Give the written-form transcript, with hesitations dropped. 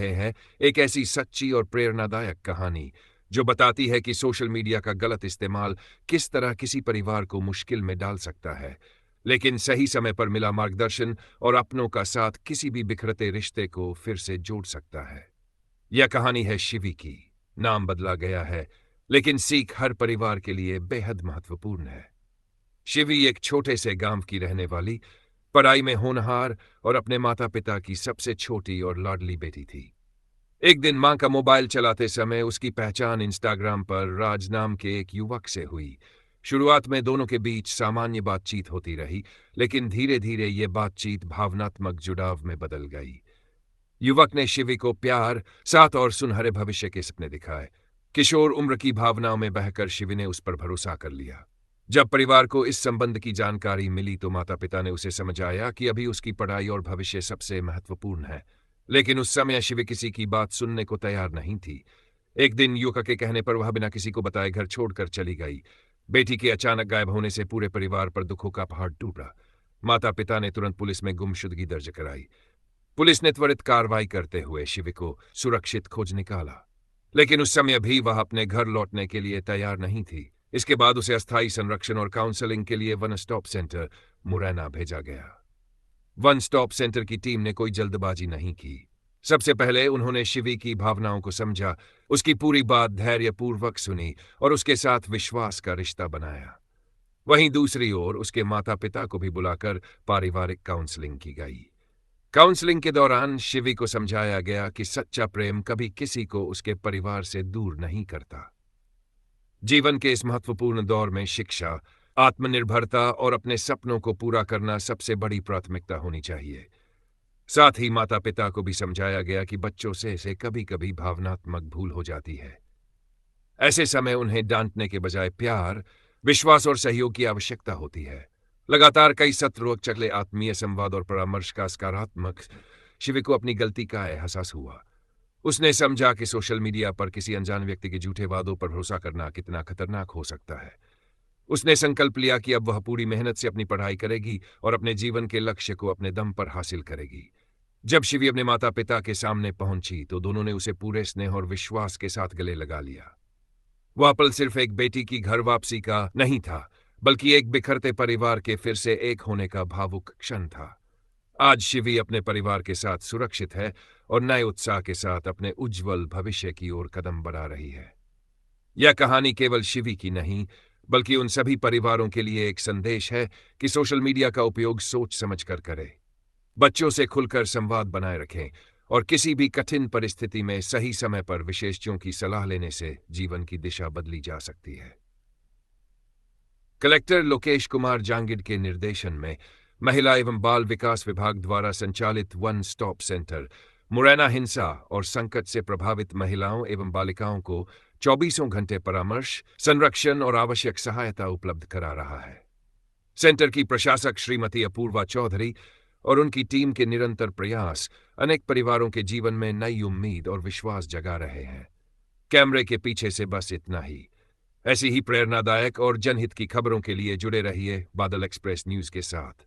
रहे हैं एक ऐसी सच्ची और प्रेरणादायक कहानी जो बताती है कि सोशल मीडिया का गलत इस्तेमाल किस तरह किसी परिवार को मुश्किल में डाल सकता है, लेकिन सही समय पर मिला मार्गदर्शन और अपनों का साथ किसी भी बिखरते रिश्ते को फिर से जोड़ सकता है। यह कहानी है शिवी की। नाम बदला गया है, लेकिन सीख हर परिवार के लिए बेहद महत्वपूर्ण है। शिवी एक छोटे से गांव की रहने वाली, पढ़ाई में होनहार और अपने माता पिता की सबसे छोटी और लाडली बेटी थी। एक दिन मां का मोबाइल चलाते समय उसकी पहचान इंस्टाग्राम पर राज नाम के एक युवक से हुई। शुरुआत में दोनों के बीच सामान्य बातचीत होती रही, लेकिन धीरे धीरे ये बातचीत भावनात्मक जुड़ाव में बदल गई। युवक ने शिवी को प्यार, साथ और सुनहरे भविष्य के सपने दिखाए। किशोर उम्र की भावनाओं में बहकर शिवी ने उस पर भरोसा कर लिया। जब परिवार को इस संबंध की जानकारी मिली तो माता पिता ने उसे समझाया कि अभी उसकी पढ़ाई और भविष्य सबसे महत्वपूर्ण है, लेकिन उस समय शिवी किसी की बात सुनने को तैयार नहीं थी। एक दिन युवक के कहने पर वह बिना किसी को बताए घर छोड़कर चली गई। बेटी के अचानक गायब होने से पूरे परिवार पर दुखों का पहाड़ टूटा। माता पिता ने तुरंत पुलिस में गुमशुदगी दर्ज कराई। पुलिस ने त्वरित कार्रवाई करते हुए शिवी को सुरक्षित खोज निकाला, लेकिन उस समय भी वह अपने घर लौटने के लिए तैयार नहीं थी। इसके बाद उसे अस्थायी संरक्षण और काउंसलिंग के लिए वन स्टॉप सेंटर मुरैना भेजा गया। वन स्टॉप सेंटर की टीम ने कोई जल्दबाजी नहीं की। सबसे पहले उन्होंने शिवी की भावनाओं को समझा, उसकी पूरी बात धैर्यपूर्वक सुनी और उसके साथ विश्वास का रिश्ता बनाया। वहीं दूसरी ओर उसके माता पिता को भी बुलाकर पारिवारिक काउंसलिंग की गई। काउंसलिंग के दौरान शिवी को समझाया गया कि सच्चा प्रेम कभी किसी को उसके परिवार से दूर नहीं करता। जीवन के इस महत्वपूर्ण दौर में शिक्षा, आत्मनिर्भरता और अपने सपनों को पूरा करना सबसे बड़ी प्राथमिकता होनी चाहिए। साथ ही माता पिता को भी समझाया गया कि बच्चों से कभी कभी भावनात्मक भूल हो जाती है। ऐसे समय उन्हें डांटने के बजाय प्यार, विश्वास और सहयोग की आवश्यकता होती है। लगातार कई सत्र चले आत्मीय संवाद और परामर्श का सकारात्मक शिवी को अपनी गलती का एहसास हुआ। उसने समझा कि सोशल मीडिया पर किसी अनजान व्यक्ति के झूठे वादों पर भरोसा करना कितना खतरनाक हो सकता है। उसने संकल्प लिया कि अब वह पूरी मेहनत से अपनी पढ़ाई करेगी और अपने जीवन के लक्ष्य को अपने दम पर हासिल करेगी। जब शिवी अपने माता पिता के सामने पहुंची तो दोनों ने उसे पूरे स्नेह और विश्वास के साथ गले लगा लिया। वह पल सिर्फ एक बेटी की घर वापसी का नहीं था, बल्कि एक बिखरते परिवार के फिर से एक होने का भावुक क्षण था। आज शिवी अपने परिवार के साथ सुरक्षित है और नए उत्साह के साथ अपने उज्जवल भविष्य की ओर कदम बढ़ा रही है। यह कहानी केवल शिवी की नहीं, बल्कि उन सभी परिवारों के लिए एक संदेश है कि सोशल मीडिया का उपयोग सोच समझकर करें। बच्चों से खुलकर संवाद बनाए रखें और किसी भी कठिन परिस्थिति में सही समय पर विशेषज्ञों की सलाह लेने से जीवन की दिशा बदली जा सकती है। कलेक्टर लोकेश कुमार जांगिड के निर्देशन में महिला एवं बाल विकास विभाग द्वारा संचालित वन स्टॉप सेंटर मुरैना हिंसा और संकट से प्रभावित महिलाओं एवं बालिकाओं को 24 घंटे परामर्श, संरक्षण और आवश्यक सहायता उपलब्ध करा रहा है। सेंटर की प्रशासक श्रीमती अपूर्वा चौधरी और उनकी टीम के निरंतर प्रयास अनेक परिवारों के जीवन में नई उम्मीद और विश्वास जगा रहे हैं। कैमरे के पीछे से बस इतना ही। ऐसी ही प्रेरणादायक और जनहित की खबरों के लिए जुड़े रहिए बादल एक्सप्रेस न्यूज के साथ।